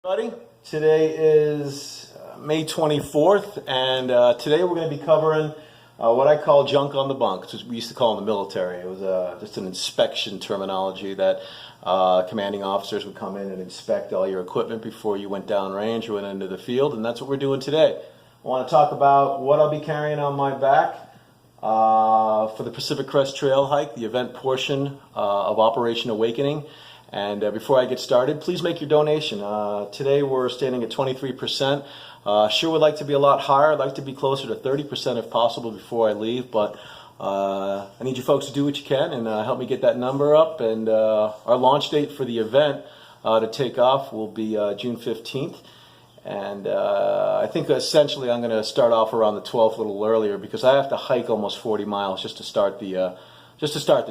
Everybody, today is May 24th, and today we're going to be covering what I call junk on the bunk. It's what we used to call in the military. It was just an inspection terminology that commanding officers would come in and inspect all your equipment before you went downrange or went into the field, and that's what we're doing today. I want to talk about what I'll be carrying on my back for the Pacific Crest Trail hike, the event portion of Operation Awakening. And before I get started, please make your donation. Today we're standing at 23%. Sure would like to be a lot higher. I'd like to be closer to 30% if possible before I leave, but I need you folks to do what you can and help me get that number up. And our launch date for the event to take off will be June 15th. And I think essentially I'm going to start off around the 12th a little earlier because I have to hike almost 40 miles just to start the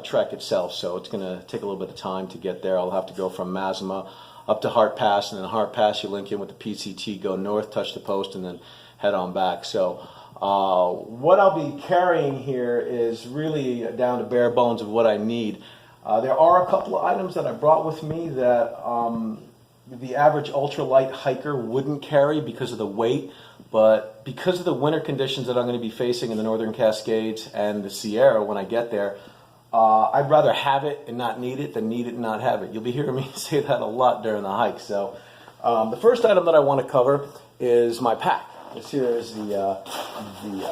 trek itself, so it's going to take a little bit of time to get there. I'll have to go from Mazama up to Hart Pass, and then Hart Pass you link in with the PCT, go north, touch the post, and then head on back. So what I'll be carrying here is really down to bare bones of what I need. There are a couple of items that I brought with me that the average ultralight hiker wouldn't carry because of the weight, but because of the winter conditions that I'm going to be facing in the Northern Cascades and the Sierra when I get there, I'd rather have it and not need it than need it and not have it. You'll be hearing me say that a lot during the hike. So the first item that I want to cover is my pack. This here is the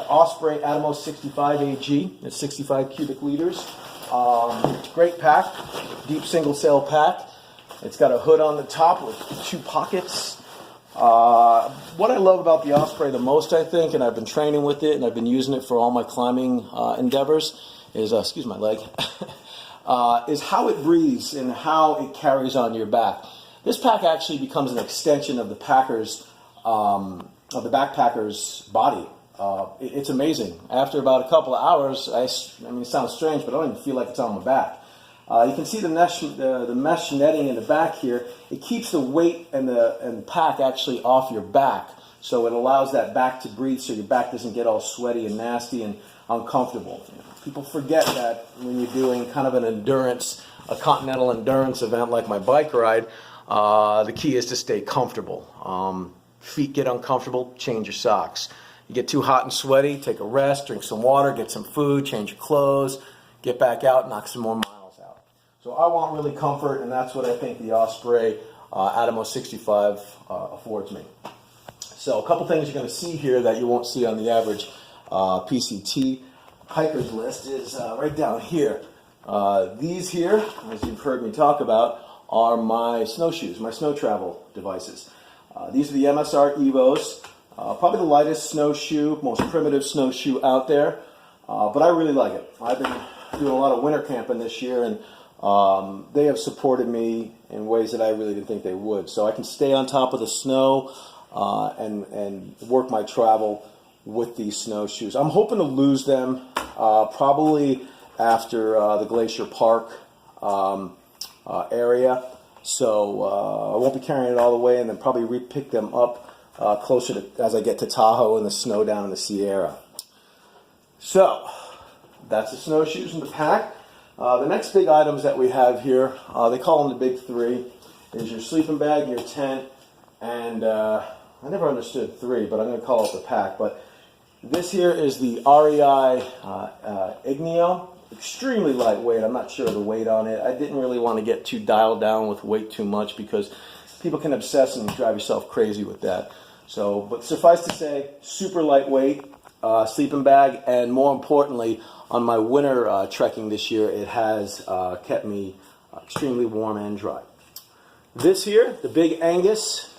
Osprey Atomos 65 AG. It's 65 cubic liters. It's a great pack, deep single cell pack. It's got a hood on the top with 2 pockets. What I love about the Osprey the most, I think, and I've been training with it and I've been using it for all my climbing endeavors, is, excuse my leg, is how it breathes and how it carries on your back. This pack actually becomes an extension of the backpacker's body. It's amazing. After about a couple of hours, I mean, it sounds strange, but I don't even feel like it's on my back. You can see the mesh netting in the back here. It keeps the weight and the pack actually off your back, so it allows that back to breathe so your back doesn't get all sweaty and nasty and uncomfortable. People forget that when you're doing kind of a continental endurance event like my bike ride, the key is to stay comfortable. Feet get uncomfortable, change your socks. You get too hot and sweaty, take a rest, drink some water, get some food, change your clothes, get back out, knock some more miles out. So I want really comfort, and that's what I think the Osprey Atomos 65 affords me. So a couple things you're going to see here that you won't see on the average PCT hiker's list is right down here. These here, as you've heard me talk about, are my snowshoes, my snow travel devices. These are the MSR Evos, probably the lightest snowshoe, most primitive snowshoe out there, but I really like it. I've been doing a lot of winter camping this year, and they have supported me in ways that I really didn't think they would. So I can stay on top of the snow and work my travel with these snowshoes. I'm hoping to lose them probably after the Glacier Park area. So I won't be carrying it all the way, and then probably re-pick them up closer to as I get to Tahoe and the snow down in the Sierra. So that's the snowshoes in the pack. The next big items that we have here, they call them the big 3, is your sleeping bag, your tent, and I never understood 3, but I'm going to call it the pack. But this here is the REI Igneo. Extremely lightweight. I'm not sure of the weight on it. I didn't really want to get too dialed down with weight too much because people can obsess and drive yourself crazy with that. So, but suffice to say, super lightweight sleeping bag, and more importantly, on my winter trekking this year, it has kept me extremely warm and dry. This here, the Big Angus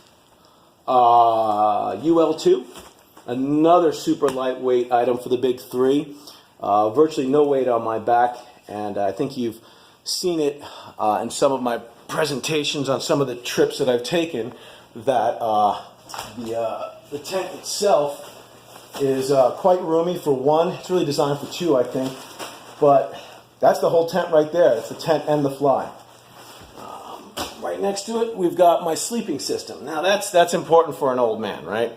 UL2, another super lightweight item for the big 3. Virtually no weight on my back, and I think you've seen it in some of my presentations on some of the trips that I've taken, that the tent itself is quite roomy for 1. It's really designed for 2, I think, but that's the whole tent right there. It's the tent and the fly. Right next to it, we've got my sleeping system. Now that's important for an old man, right?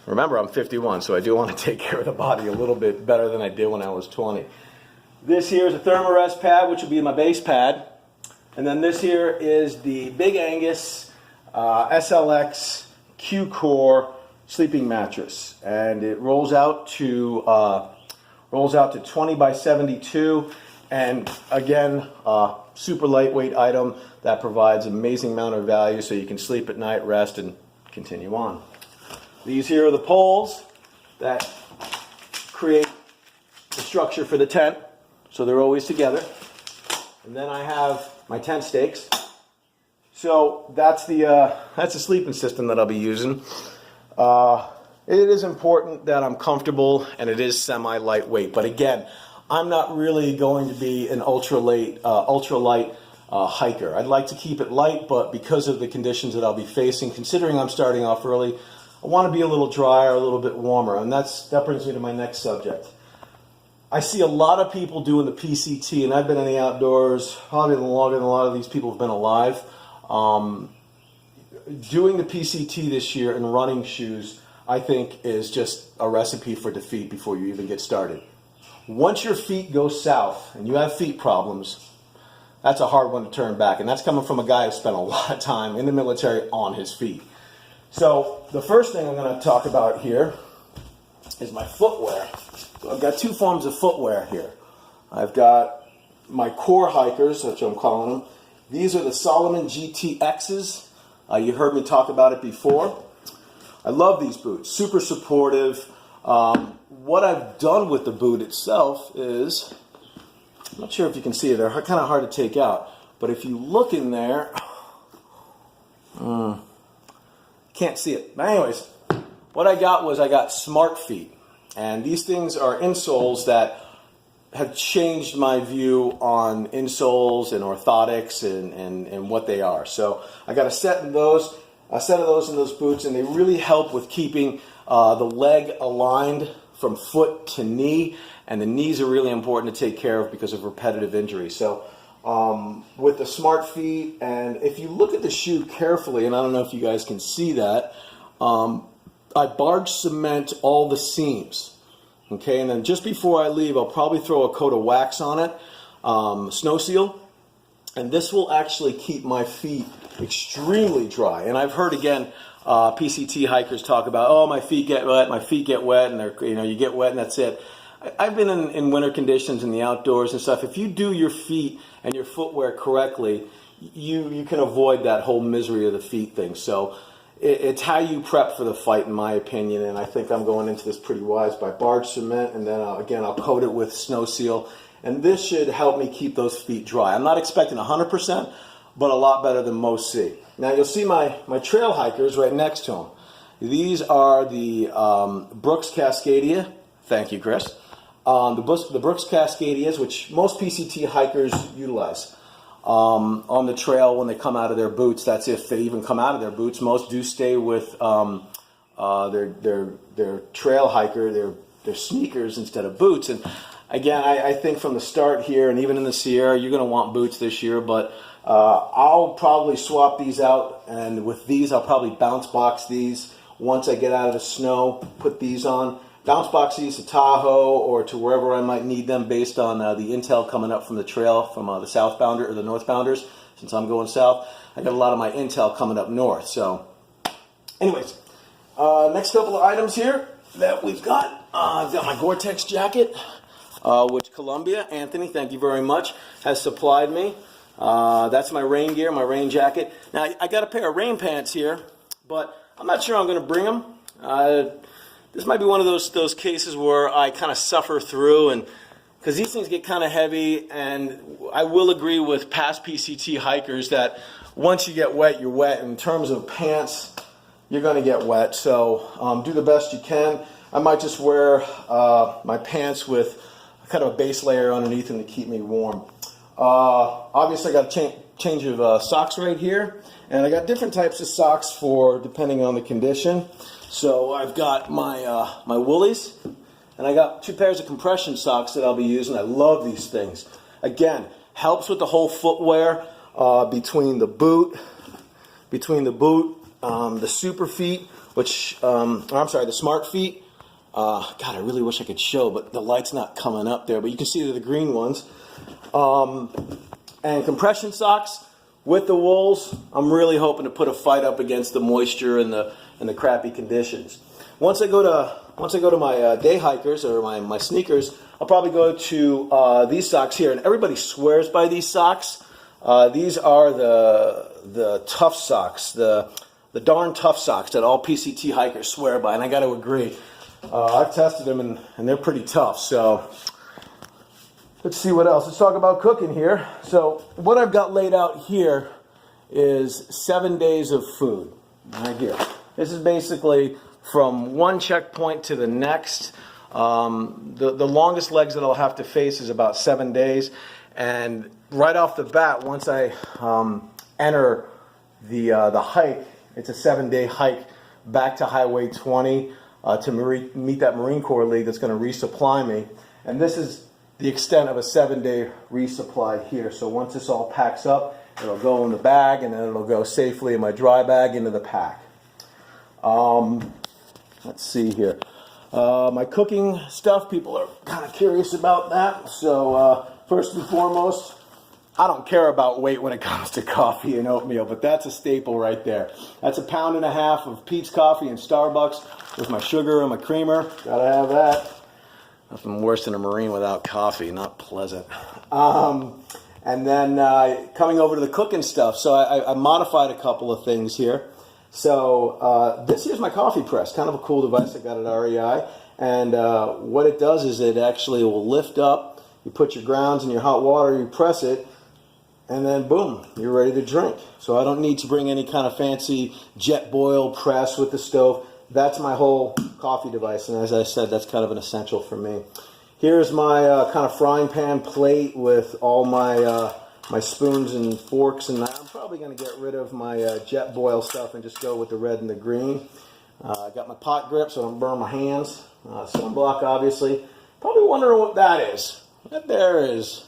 Remember, I'm 51, so I do want to take care of the body a little bit better than I did when I was 20. This here is a Thermarest pad, which will be my base pad. And then this here is the Big Angus SLX Q-Core sleeping mattress, and it rolls out to 20 by 72, and again, super lightweight item that provides an amazing amount of value, so you can sleep at night, rest, and continue on. These here are the poles that create the structure for the tent, so they're always together. And then I have my tent stakes. So that's the sleeping system that I'll be using. It is important that I'm comfortable and it is semi-lightweight. But again, I'm not really going to be an ultralight hiker. I'd like to keep it light, but because of the conditions that I'll be facing, considering I'm starting off early, I want to be a little drier, a little bit warmer. And that brings me to my next subject. I see a lot of people doing the PCT, and I've been in the outdoors probably longer than a lot of these people have been alive. Doing the PCT this year in running shoes, I think, is just a recipe for defeat before you even get started. Once your feet go south and you have feet problems, that's a hard one to turn back. And that's coming from a guy who spent a lot of time in the military on his feet. So the first thing I'm going to talk about here is my footwear. So I've got two forms of footwear here. I've got my core hikers, which I'm calling them. These are the Salomon GTXs. You heard me talk about it before. I love these boots, super supportive. What I've done with the boot itself is, I'm not sure if you can see it, they're kind of hard to take out, but if you look in there, can't see it. But anyways, what I got Smart Feet, and these things are insoles that have changed my view on insoles and orthotics and what they are. So I got a set of those in those boots, and they really help with keeping the leg aligned from foot to knee, and the knees are really important to take care of because of repetitive injury. So with the Smart Feet, and if you look at the shoe carefully, and I don't know if you guys can see that, I barge cement all the seams. Okay, and then just before I leave, I'll probably throw a coat of wax on it, Snow Seal, and this will actually keep my feet extremely dry. And I've heard, again, PCT hikers talk about, oh, my feet get wet, and they're, you get wet and that's it. I've been in winter conditions in the outdoors and stuff. If you do your feet and your footwear correctly, you can avoid that whole misery of the feet thing. So it's how you prep for the fight, in my opinion, and I think I'm going into this pretty wise by barge cement, and then I'll coat it with Snow Seal, and this should help me keep those feet dry. I'm not expecting 100%, but a lot better than most see. Now you'll see my trail hikers right next to them. These are the Brooks Cascadia. Thank you, Chris. The Brooks Cascadias, which most PCT hikers utilize. On the trail when they come out of their boots. That's if they even come out of their boots. Most do stay with their trail hiker, their sneakers instead of boots. And again, I think from the start here, and even in the Sierra, you're going to want boots this year, but I'll probably swap these out, and with these I'll probably bounce box these once I get out of the snow, put these on. Bounce box these to Tahoe or to wherever I might need them based on the intel coming up from the trail from the southbounder or the northbounders. Since I'm going south, I got a lot of my intel coming up north. So anyways, next couple of items here that we've got. I've got my Gore-Tex jacket, which Columbia, Anthony, thank you very much, has supplied me. That's my rain gear, my rain jacket. Now I got a pair of rain pants here, but I'm not sure I'm going to bring them. This might be one of those cases where I kind of suffer through, and because these things get kind of heavy, and I will agree with past PCT hikers that once you get wet, you're wet. In terms of pants, you're going to get wet, so do the best you can. I might just wear my pants with kind of a base layer underneath them to keep me warm. Obviously, I got a change of socks right here, and I got different types of socks for depending on the condition. So I've got my my woolies, and I got two pairs of compression socks that I'll be using. I love these things. Again, helps with the whole footwear between the boot, the super feet, which the Smart Feet. God, I really wish I could show, but the light's not coming up there. But you can see they're the green ones. and compression socks with the wools. I'm really hoping to put a fight up against the moisture and the crappy conditions. Once I go to my day hikers or my sneakers, I'll probably go to these socks here, and everybody swears by these socks. These are the tough socks, the darn tough socks that all PCT hikers swear by, and I got to agree. I've tested them, and they're pretty tough. So let's see what else. Let's talk about cooking here. So what I've got laid out here is 7 days of food right here. This is basically from one checkpoint to the next. The longest legs that I'll have to face is about 7 days. And right off the bat, once I enter the hike, it's a 7-day hike back to Highway 20 to meet that Marine Corps league that's going to resupply me. And this is the extent of a 7-day resupply here. So once this all packs up, it'll go in the bag, and then it'll go safely in my dry bag into the pack. Let's see here. My cooking stuff, people are kind of curious about that. So first and foremost, I don't care about weight when it comes to coffee and oatmeal, but that's a staple right there. That's 1.5 pounds of Peet's coffee in Starbucks with my sugar and my creamer. Gotta have that. Nothing worse than a Marine without coffee, not pleasant. And then coming over to the cooking stuff, so I modified a couple of things here. So this here's my coffee press, kind of a cool device I got at REI. And what it does is it actually will lift up. You put your grounds in your hot water, you press it, and then boom, you're ready to drink. So I don't need to bring any kind of fancy jet boil press with the stove. That's my whole coffee device, and as I said, that's kind of an essential for me. Here's my kind of frying pan plate with all my my spoons and forks, and I'm probably going to get rid of my jet boil stuff and just go with the red and the green. I got my pot grip so I don't burn my hands. Sunblock, obviously. Probably wondering what that is. That there is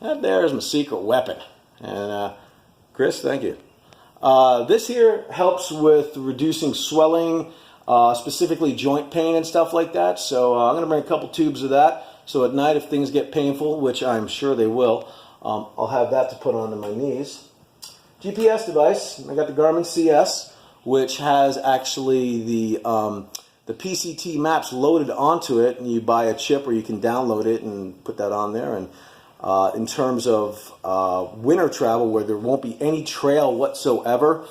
my secret weapon. And Chris, thank you. This here helps with reducing swelling, specifically joint pain and stuff like that. So I'm going to bring a couple tubes of that. So at night, if things get painful, which I'm sure they will, I'll have that to put onto my knees. GPS device. I got the Garmin CS, which has actually the PCT maps loaded onto it, and you buy a chip or you can download it and put that on there. And in terms of winter travel where there won't be any trail whatsoever,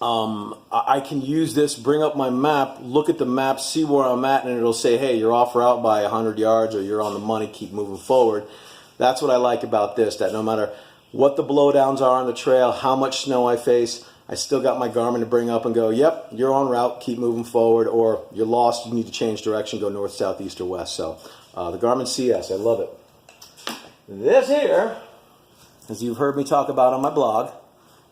I can use this, bring up my map, look at the map, see where I'm at, and it'll say, hey, you're off route by 100 yards or you're on the money, keep moving forward. That's what I like about this, that no matter what the blowdowns are on the trail, how much snow I face, I still got my Garmin to bring up and go, yep, you're on route, keep moving forward, or you're lost, you need to change direction, go north, south, east, or west. So the Garmin CS, I love it. This here, as you've heard me talk about on my blog,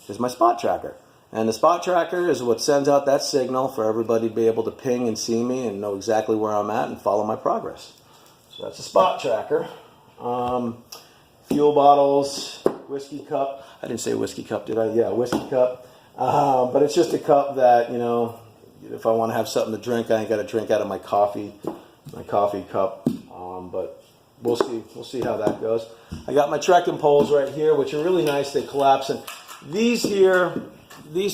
is my spot tracker. And the spot tracker is what sends out that signal for everybody to be able to ping and see me and know exactly where I'm at and follow my progress. So that's a spot tracker. Fuel bottles, whiskey cup. I didn't say whiskey cup, did I? Yeah, whiskey cup. But it's just a cup that, you know, if I want to have something to drink, I ain't got to drink out of my coffee cup. But we'll see how that goes. I got my trekking poles right here, which are really nice. They collapse. And these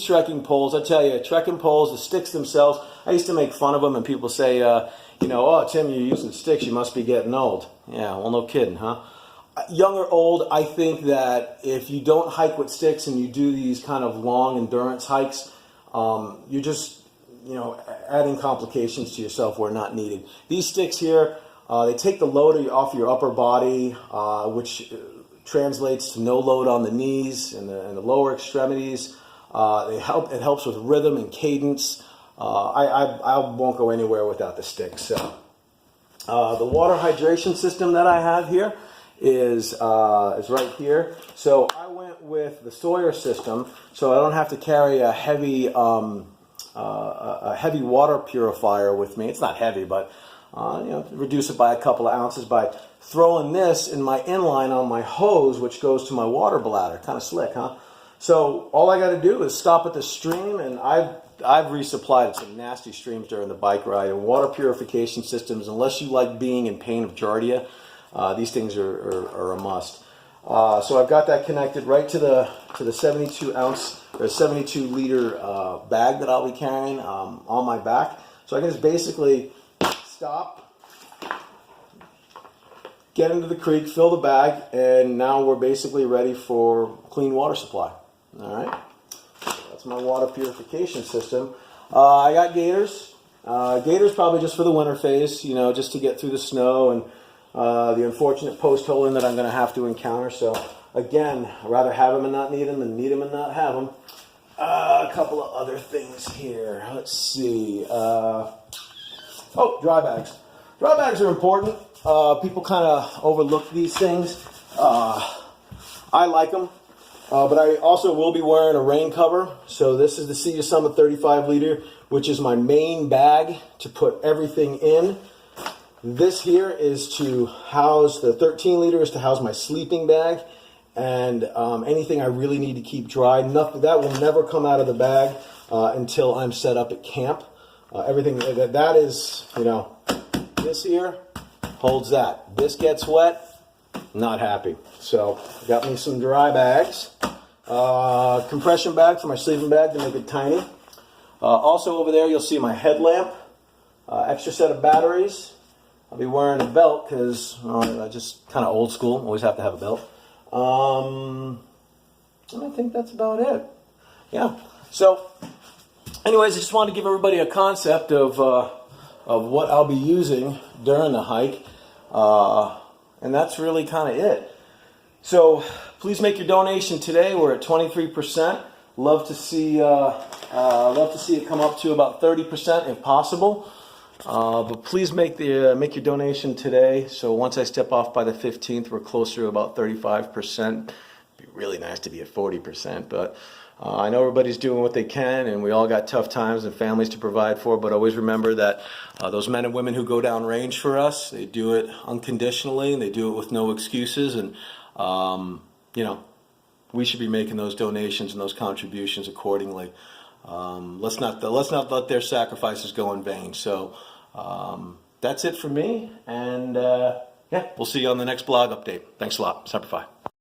trekking poles, I tell you, trekking poles, the sticks themselves, I used to make fun of them, and people say, you know, oh, Tim, you're using sticks, you must be getting old. Yeah, well, no kidding, huh? Young or old, I think that if you don't hike with sticks and you do these kind of long endurance hikes, you're just, you know, adding complications to yourself where not needed. These sticks here, they take the load off your upper body, which translates to no load on the knees and the lower extremities. It helps with rhythm and cadence. I won't go anywhere without the sticks. So the water hydration system that I have here is right here. So I went with the Sawyer system, so I don't have to carry a heavy water purifier with me. It's not heavy, but you know, reduce it by a couple of ounces by throwing this in my inline on my hose, which goes to my water bladder. Kind of slick, huh? So all I got to do is stop at the stream, and I've resupplied some nasty streams during the bike ride. And water purification systems, unless you like being in pain of giardia, these things are a must. So I've got that connected right to the 72 ounce or 72 liter bag that I'll be carrying on my back. So I can just basically stop, get into the creek, fill the bag, and now we're basically ready for clean water supply. All right, that's my water purification system. I got gaiters. Gaiters probably just for the winter phase, you know, just to get through the snow and the unfortunate post holing that I'm going to have to encounter. So again, I'd rather have them and not need them than need them and not have them. A couple of other things here. Let's see. Oh, dry bags. Dry bags are important. People kind of overlook these things. I like them, but I also will be wearing a rain cover. So this is the Sea to Summit 35 liter, which is my main bag to put everything in. This here is to house, the 13 liter is to house my sleeping bag and anything I really need to keep dry. Nothing that will never come out of the bag until I'm set up at camp. Everything that is, you know, this here holds that. This gets wet, not happy. So got me some dry bags, compression bag for my sleeping bag to make it tiny. Also over there you'll see my headlamp, extra set of batteries. I'll be wearing a belt because I just kind of old school, always have to have a belt. I think that's about it. Yeah. So anyways, I just wanted to give everybody a concept of what I'll be using during the hike, and that's really kind of it. So please make your donation today. We're at 23%. Love to see it come up to about 30% if possible. But please make your donation today. So once I step off by the 15th, we're closer to about 35%. It'd be really nice to be at 40%, but I know everybody's doing what they can, and we all got tough times and families to provide for, but always remember that those men and women who go down range for us, they do it unconditionally, and they do it with no excuses, and you know, we should be making those donations and those contributions accordingly. Let's not let their sacrifices go in vain. So that's it for me, and yeah, we'll see you on the next blog update. Thanks a lot. Semper Fi.